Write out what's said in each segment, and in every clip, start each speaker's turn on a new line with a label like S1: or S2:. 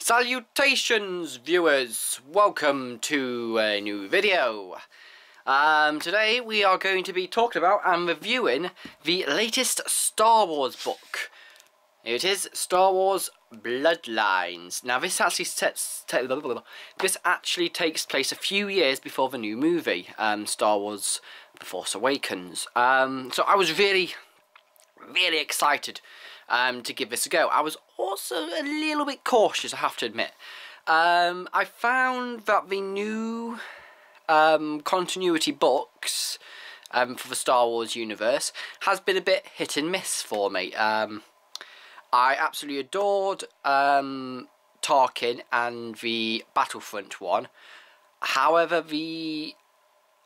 S1: Salutations viewers, welcome to a new video. Today we are going to be talking about and reviewing the latest Star Wars book. Here it is, Star Wars Bloodlines. Now this actually takes place a few years before the new movie, Star Wars The Force Awakens. So I was really excited to give this a go. I was also a little bit cautious, I have to admit. I found that the new continuity books for the Star Wars universe has been a bit hit and miss for me. I absolutely adored Tarkin and the Battlefront one. However, the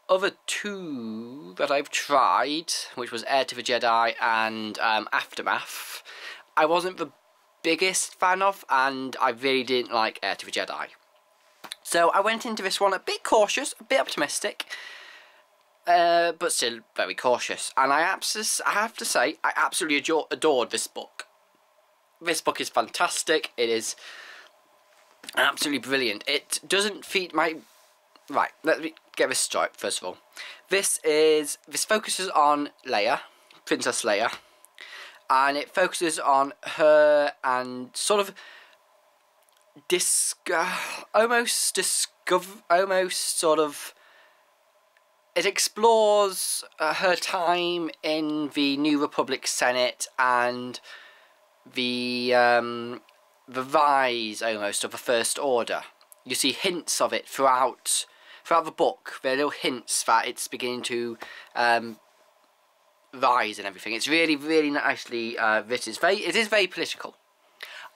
S1: other two that I've tried, which was Heir to the Jedi and Aftermath, I wasn't the biggest fan of, and I really didn't like Heir to the Jedi. So I went into this one a bit cautious, a bit optimistic, but still very cautious. And I have to say, I absolutely adored this book. This book is fantastic. It is absolutely brilliant. It doesn't feed my... Right, let me get this straight first of all. This focuses on Leia, Princess Leia, and it focuses on her and sort of it explores her time in the New Republic Senate and the rise almost of the First Order. You see hints of it throughout the book. There are little hints that it's beginning to rise and everything. It's really nicely written. It is very political.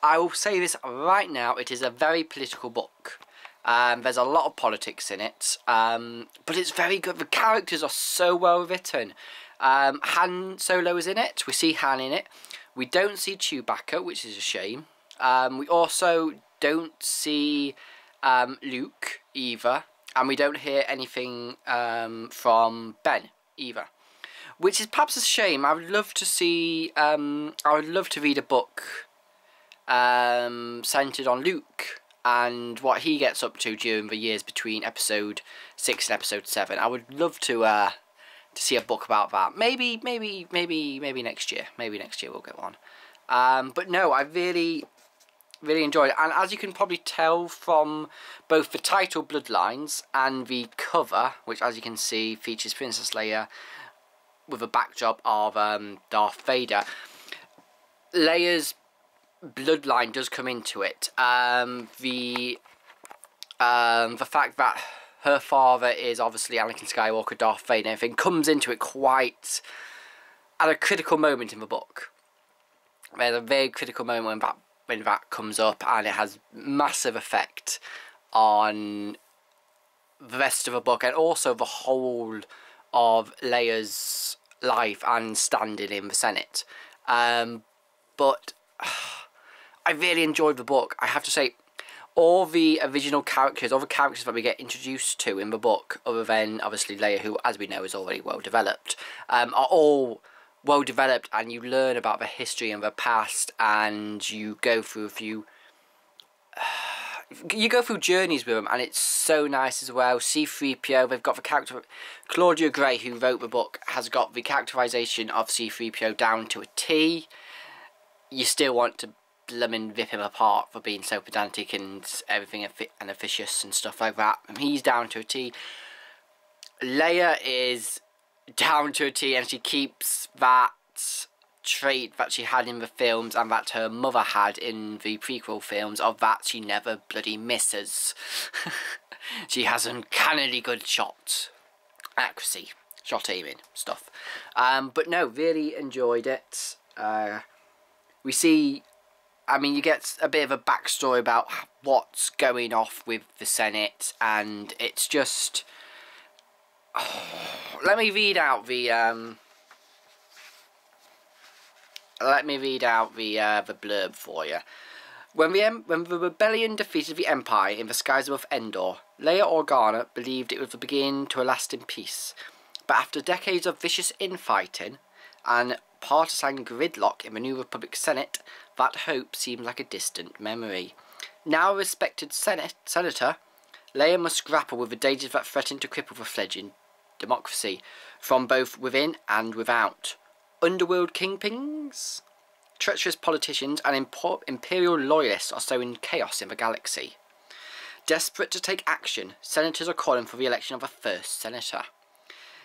S1: I will say this right now, it is a very political book. There's a lot of politics in it, but it's very good. The characters are so well written. Han Solo is in it. We see Han in it. We don't see Chewbacca, which is a shame. We also don't see Luke either, and we don't hear anything from Ben either, which is perhaps a shame. I would love to see. I would love to read a book centered on Luke and what he gets up to during the years between Episode 6 and Episode 7. I would love to see a book about that. Maybe next year. Maybe next year we'll get one. But no, I really enjoyed it. And as you can probably tell from both the title Bloodlines and the cover, which as you can see features Princess Leia with a backdrop of Darth Vader, Leia's bloodline does come into it. The fact that her father is obviously Anakin Skywalker, Darth Vader, and everything comes into it quite at a critical moment in the book. There's a very critical moment when that comes up, and it has massive effect on the rest of the book and also the whole of Leia's life and standing in the Senate. But I really enjoyed the book. I have to say, all the original characters, all the characters that we get introduced to in the book, other than obviously Leia, who as we know is already well developed, are all well developed, and you learn about the history and the past, and you go through a few journeys with them, and it's so nice as well. C-3PO, they've got the character Claudia Gray, who wrote the book, has got the characterization of C-3PO down to a T. You still want to blooming rip him apart for being so pedantic and everything and officious and stuff like that, and he's down to a T. Leia is down to a T, and she keeps that trait that she had in the films and that her mother had in the prequel films, of that she never bloody misses. She has uncannily good shot accuracy, shot aiming stuff. But no, really enjoyed it. We see, I mean, you get a bit of a backstory about what's going off with the Senate, and it's just... let me read out the blurb for you. When the rebellion defeated the Empire in the skies above Endor, Leia Organa believed it was the beginning to a lasting peace. But after decades of vicious infighting and partisan gridlock in the New Republic Senate, that hope seemed like a distant memory. Now a respected senator, Leia must grapple with the dangers that threaten to cripple the fledgling democracy from both within and without. Underworld kingpins, treacherous politicians, and imperial loyalists are sowing chaos in the galaxy. Desperate to take action, senators are calling for the election of a first senator.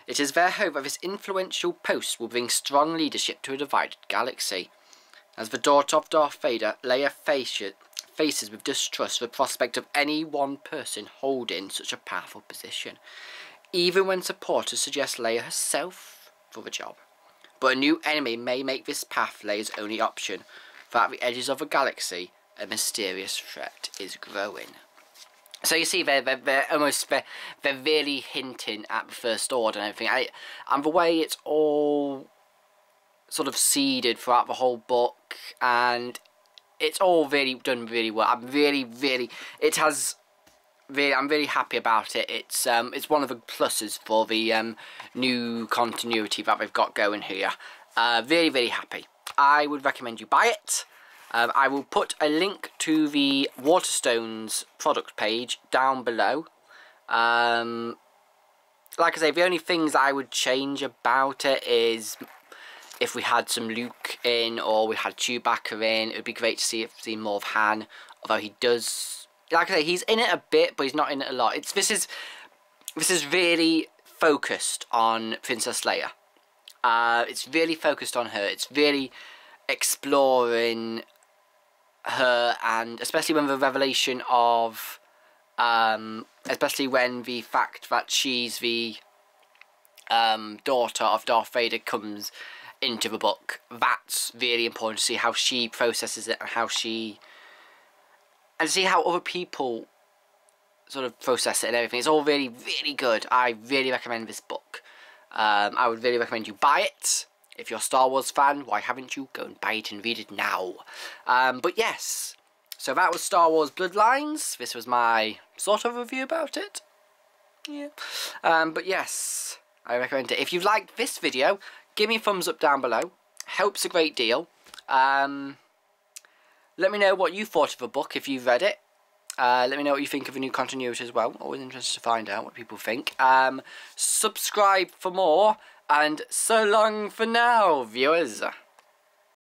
S1: It is their hope that this influential post will bring strong leadership to a divided galaxy. As the daughter of Darth Vader, Leia faces with distrust the prospect of any one person holding such a powerful position, even when supporters suggest Leia herself for the job. But a new enemy may make this path Leia's only option, for at the edges of the galaxy, a mysterious threat is growing. So you see, they're really hinting at the First Order and everything. And the way it's all sort of seeded throughout the whole book, and it's all really done really well. I'm really happy about it. It's one of the pluses for the new continuity that they've got going here. Very happy. I would recommend you buy it. I will put a link to the Waterstones product page down below. Like I say, the only things I would change about it is if we had some Luke in, or we had Chewbacca in. It would be great to see more of Han, although he does, like I say, he's in it a bit, but he's not in it a lot. This is really focused on Princess Leia. It's really focused on her. It's really exploring her, and especially when the revelation of, especially when the fact that she's the daughter of Darth Vader comes into the book. That's really important to see how she processes it, and see how other people sort of process it and everything. It's all really good. I really recommend this book. I would really recommend you buy it. If you're a Star Wars fan, why haven't you? Go and buy it and read it now. But yes, so that was Star Wars Bloodlines. This was my sort of review about it. Yeah. But yes, I recommend it. If you've liked this video, give me a thumbs up down below. Helps a great deal. Let me know what you thought of the book if you've read it. Let me know what you think of the new continuity as well. Always interested to find out what people think. Subscribe for more. And so long for now, viewers.